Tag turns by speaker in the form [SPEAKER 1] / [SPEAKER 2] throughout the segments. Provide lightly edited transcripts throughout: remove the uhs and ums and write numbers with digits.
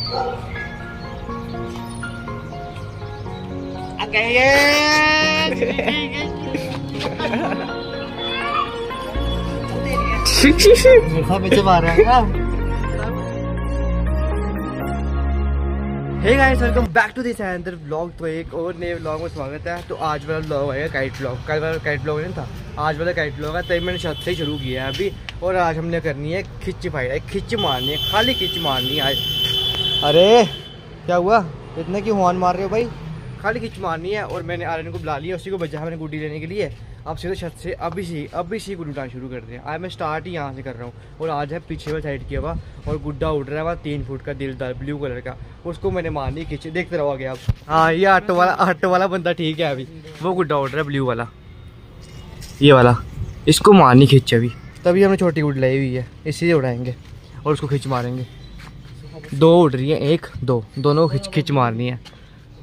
[SPEAKER 1] Hey guys, welcome back to this another vlog. तो एक और नए व्लॉग में स्वागत है। तो आज वाला व्लॉग है काइट व्लॉग। कल वाला काइट व्लॉग नहीं था, आज वाला काइट व्लॉग है। तभी मैंने छत से ही शुरू किया है अभी। और आज हमने करनी है खिच फाइट, खिच मारनी है, खाली खिच मारनी है आज। अरे क्या हुआ, इतने क्यों हॉर्न मार रहे हो भाई? खाली खिच मारनी है। और मैंने आर्यन को बुला लिया, उसी को बचा है मैंने गुड्डी लेने के लिए। अब सीधे छत से अभी से गुड्डी उठाना शुरू करते हैं। आज मैं स्टार्ट ही यहाँ से कर रहा हूँ। और आज है पीछे वाली साइड किया हुआ और गुड्डा उड़ रहा है वहाँ 3 फुट का दिलदार ब्लू कलर का। उसको मैंने मारनी खिंचे, देखते रहोगे आप। हाँ, ये ऑटो वाला बंदा ठीक है। अभी वो गुड्डा उड़ रहा है ब्लू वाला, ये वाला। इसको मारनी खिंच अभी। तभी हमने छोटी गुड्डी लाई हुई है, इसी से उड़ाएंगे और उसको खिंच मारेंगे। 2 उड़ रही है, 1 2 दोनों खिंच मारनी है।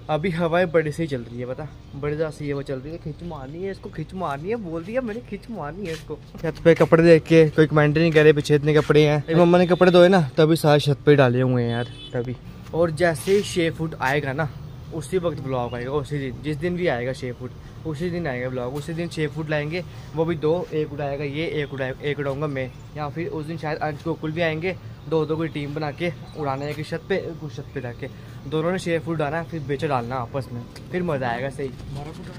[SPEAKER 1] अभी हवाएं बड़े से ही चल रही है, पता बड़े से ये वो चल रही है। खिंच मारनी है इसको, खिंच मारनी है, बोल दिया मैंने, खिंच मारनी है इसको। छत पे कपड़े देख के कोई कमेंट नहीं करे पीछे इतने कपड़े हैं। मम्मा ने कपड़े धोए ना, तभी सारे छत पे डाले हुए हैं यार तभी। और जैसे ही 6 फुट आएगा ना, उसी वक्त ब्लॉग आएगा। उसी दिन, जिस दिन भी आएगा 6 फुट, उसी दिन आएगा ब्लॉग। उसी दिन 6 फुट लाएंगे, वो भी 2, एक उड़ाएगा ये, एक उड़ाऊंगा मैं। या फिर उस दिन शायद अंश गोकुल भी आएंगे, 2 की टीम बना के उड़ाना है कि छत पे, कुछ छत पे जाके दोनों ने 6 फुट डालना, फिर बेचे डालना आपस में, फिर मजा आएगा। सही।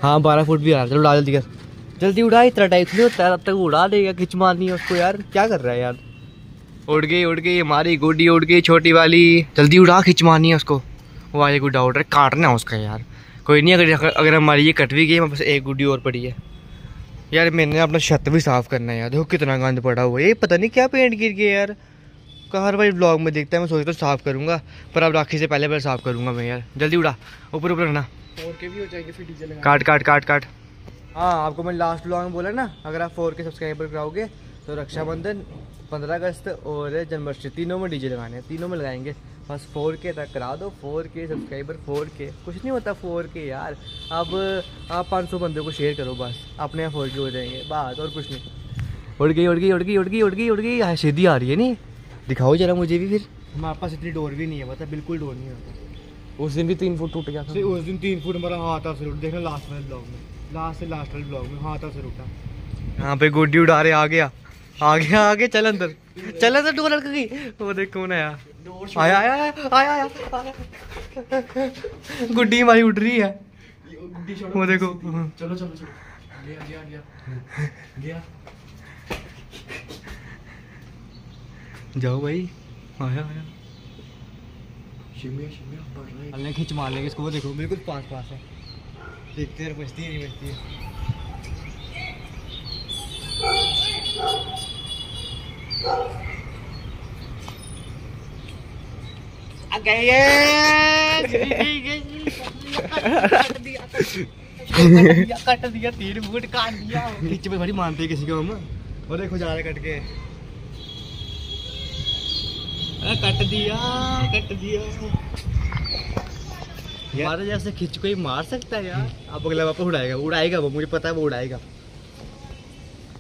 [SPEAKER 1] हाँ 12 फुट भी आ रहा है। चलो उड़ा जल्दी कर, जल्दी उड़ा। इतना टाइप नहीं होता है, तब तक उड़ा देगा। खिंच मारनी है उसको यार, क्या कर रहा है यार। उड़ गई हमारी गुड्डी, उड़ गई छोटी वाली। जल्दी उड़ा, खिंच मारनी है उसको। वो आगे गुड्डा उड़ रहा है, काटना है उसका यार। कोई नहीं, अगर हमारी ये कट भी गई, हमारे पास एक गुड्डी और पड़ी है यार। मैंने अपना छत भी साफ करना है यार। देखो कितना गंद पड़ा हुआ है, ये पता नहीं क्या पेंट गिर गया यार। हर बार ब्लॉग में देखता है, मैं सोचता हूँ साफ करूँगा, पर अब राखी से पहले साफ करूँगा मैं यार। जल्दी उड़ा, ऊपर रखना। और के भी हो जाएंगे, फिर डीजे लगा। काट। हाँ, आपको मैं लास्ट ब्लॉग में बोला ना, अगर आप 4K सब्सक्राइबर कराओगे तो रक्षाबंधन, 15 अगस्त और जन्माष्टमी तीनों में डीजे लगाने हैं, तीनों में लगाएंगे। बस 4K तक करा दो, 4K सब्सक्राइबर, 4K कुछ नहीं होता 4K यार। अब आप 500 बंदों को शेयर करो, बस अपने यहाँ 4K हो जाएंगे, बात और कुछ नहीं। उड़ गई। सीधी आ रही है नहीं, दिखाओ जरा मुझे भी। फिर हमारे पास इतनी डोर भी नहीं है, पता बिल्कुल डोर नहीं होता। उस दिन भी 3 फुट टूट गया था। उस दिन 3 फुट हमारा हाथ से रुट, देखना लास्ट वाले ब्लॉग में, लास्ट वाले ब्लॉग में हाथ से रुटा। यहाँ पे गुड्डी उड़ा रहे, आ गया चल अंदर डोर लग गई। वो देख कौन आया, आया। गुड्डी हमारी उड़ रही है, वो देखो। चलो गया। जाओ भाई, आया। शिमिया खिंच मार लेंगे इसको, वो देखो बिल्कुल पास है। देखते हैं बचती है नहीं बचती है। कट दिया 3 फुट काट दिया। खिंच पे बड़ी मानते किसी को हम। और देखो जा रहे कट के, कट दिया। हमारे जैसे खिंच कोई मार सकता है यार। अब अगला वापस उड़ाएगा वो, मुझे पता है वो उड़ाएगा।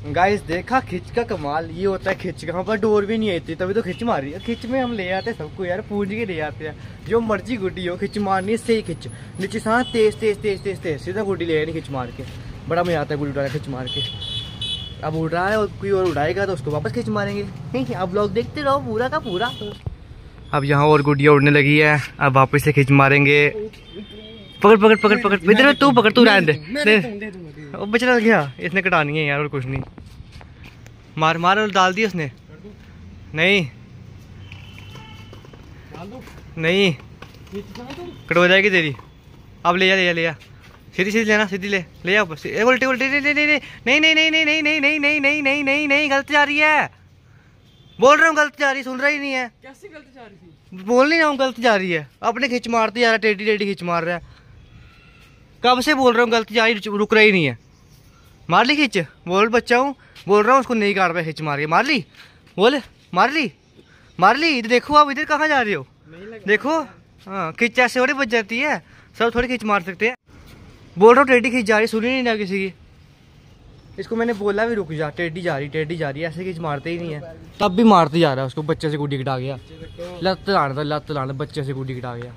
[SPEAKER 1] गाइस देखा खिंच का कमाल ये होता है। खिंच का पर डोर भी नहीं आई थी, तभी तो खिंच मारी है। खिंच में हम ले आते हैं सबको यार, पूंछ के ले आते हैं। जो मर्जी गुड्डी हो, खिंच मारनी है, सही खिंच नीचे सांस तेज सीधा गुड्डी ले आनी खिंच मार के। बड़ा मजा आता है गुड्डी उड़ाना खिंच मार के। अब उड़ रहा है और कोई और उड़ाएगा तो उसको वापस खिंच मारेंगे। अब लोग देखते रहो पूरा का पूरा। अब यहाँ और गुड्डियाँ उड़ने लगी है, अब वापस से खिंच मारेंगे। पकड़ इधर तू पकड़, तू रहने दे। बचना गया, इसने कटानी है यार और कुछ नहीं। मार और डाल दी उसने। नहीं कट हो जाएगी तेरी। अब ले जा सीधी लेना, सीधी ले जा। उल्टी नहीं गलत जा रही है। बोल रहा हूँ गलत जा रही, सुन रहा ही नहीं है। कैसे गलत जा रही थी? बोल नहीं रहा हूँ गलत जा रही है। अपने खिंच मारते जा रहा, टेढ़ी खिंच मार रहा है। कब से बोल रहा हूँ गलत जा रही, रुक रही नहीं है। मार ली खिंच, बोल बच्चा हूँ, बोल रहा हूँ उसको नहीं काट रहा खिंच मार के। मार ली, बोल मार ली। इधर देखो, आप इधर कहाँ जा रहे हो? देखो हाँ, खिंच ऐसे थोड़ी बच जाती है, सब थोड़ी खिंच मार सकते हैं। बोल रहा हूँ टेढ़ी खिंच जा रही, सुनी नहीं ना किसी की। इसको मैंने बोला भी रुक जा, टेढ़ी जा रही, ऐसे खींच मारते ही नहीं है, तब भी मारते जा रहा है उसको। बच्चे से गुड्डी कटा गया, लत लाना बच्चे से गुड्डी कटा गया।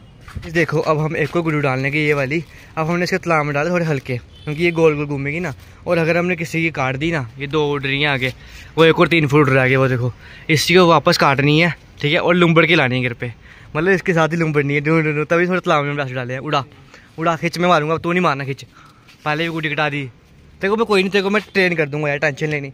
[SPEAKER 1] इस देखो अब हम एक को गुड्डू डालने की ये वाली, अब हमने इसके तलाब में डाले थोड़े हल्के, क्योंकि ये गोल गोल घूमेगी ना, और अगर हमने किसी की काट दी ना, ये 2 उड़ रही हैं आगे, वो एक और 3 फुट उड़ रहा है, वो देखो इसी को वापस काटनी है, ठीक है, और लुम्बड़ के लानी है घर पे, मतलब इसके साथ ही लुम्बड़ नहीं है, तभी थोड़ा तलाब में डाले हैं। उड़ा खिंच में मारूंगा, तू नहीं मारना खिंच, पहले भी गुड्डी कटा दी। तेरे को मैं कोई नहीं, तेरे को मैं ट्रेन कर दूंगा यार, टेंशन लेने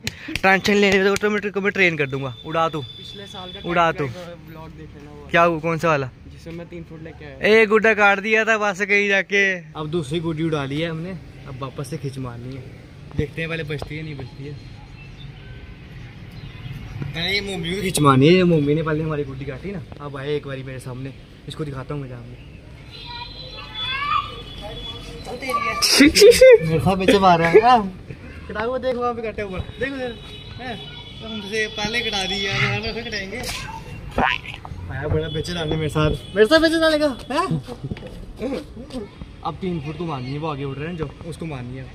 [SPEAKER 1] तो मैं ट्रेन कर दूंगा। उड़ा तू,
[SPEAKER 2] पिछले साल का
[SPEAKER 1] उड़ा तू।
[SPEAKER 2] ब्लॉग देख लेना,
[SPEAKER 1] क्या कौन सा वाला
[SPEAKER 2] जिसमें मैं 3 फुट लेके आया,
[SPEAKER 1] एक गुड्डा काट दिया था बस कहीं जाके। अब दूसरी गुड्डी उड़ा ली है हमने, अब वापस से खिंच मारनी है, देखते हैं पहले बचती है नहीं बचती है। पहले ये मम्मी को खिंच मारनी है, मम्मी ने पहले हमारी गुड्डी काटी ना, अब आए एक बारी मेरे सामने, इसको दिखाता हूँ मैं सामने। मेरे साथ बच्चे मार रहा है, कटा हुआ देख वहाँ पे कटे हुआ, देखो हमसे पहले कटा दी यार, कटाएंगे। आया बड़ा बेचे डालने मेरे साथ बेचे डालेगा। अब 3 फुट को मारनी है, वो आगे उड़ रहे हैं जो, उसको मारनी है।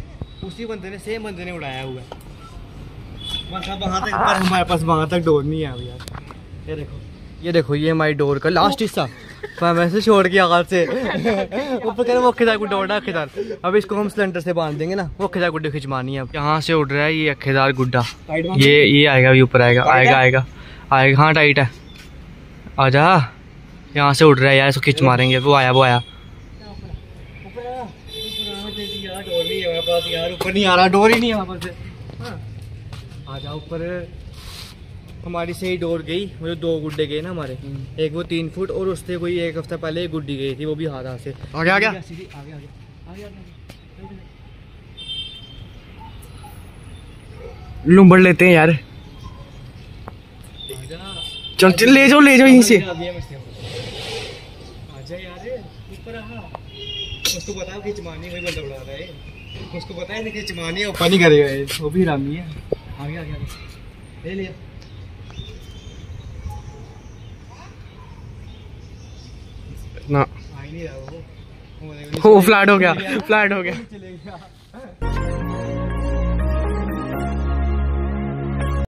[SPEAKER 1] उसी बंदे ने, सेम बंदे ने उड़ाया हुआ है, बस अब वहाँ तक, पर हमारे पास वहाँ तक डोर नहीं है अभी यार। ये देखो ये हमारी डोर का लास्ट हिस्सा, वैसे छोड़ के आगाज से ऊपर कह रहे वो अखेदार गुड्डा उड़ा अखेदार। अब इसको हम सिलेंडर से बांध देंगे ना, वो अखेदार गुड्डे खिंच मारनी है। अब यहाँ से उड़ रहा है ये अखेदार गुड्डा, ये आएगा अभी ऊपर, आएगा। हाँ टाइट है, आजा, यहाँ से उड़ रहा है यार, इसको खिंच मारेंगे। वो आया यार, ऊपर नहीं आ रहा, डोर ही नहीं है वहाँ से। आजा ऊपर, हमारी सही डोर गई, वो जो 2 गुड्डे गए ना हमारे, एक वो 3 फुट, और उससे कोई 1 हफ्ता पहले एक गुड्डी गई थी, वो भी हाथ से आगे
[SPEAKER 2] लुम्बड़ लेते हैं यार, चल ले जाओ यहीं से।
[SPEAKER 1] आजा यार ऊपर आ, उसको पता है खिंच मारनी, वही बंदा उड़ा रहा है, उसको पता है खिंच मारनी है, ऊपर नहीं करेगा, वो भी हरामी है। आगे ले लिया
[SPEAKER 2] ना,
[SPEAKER 1] आ ही नहीं रहा वो
[SPEAKER 2] फ्लैट हो गया
[SPEAKER 1] चले गया।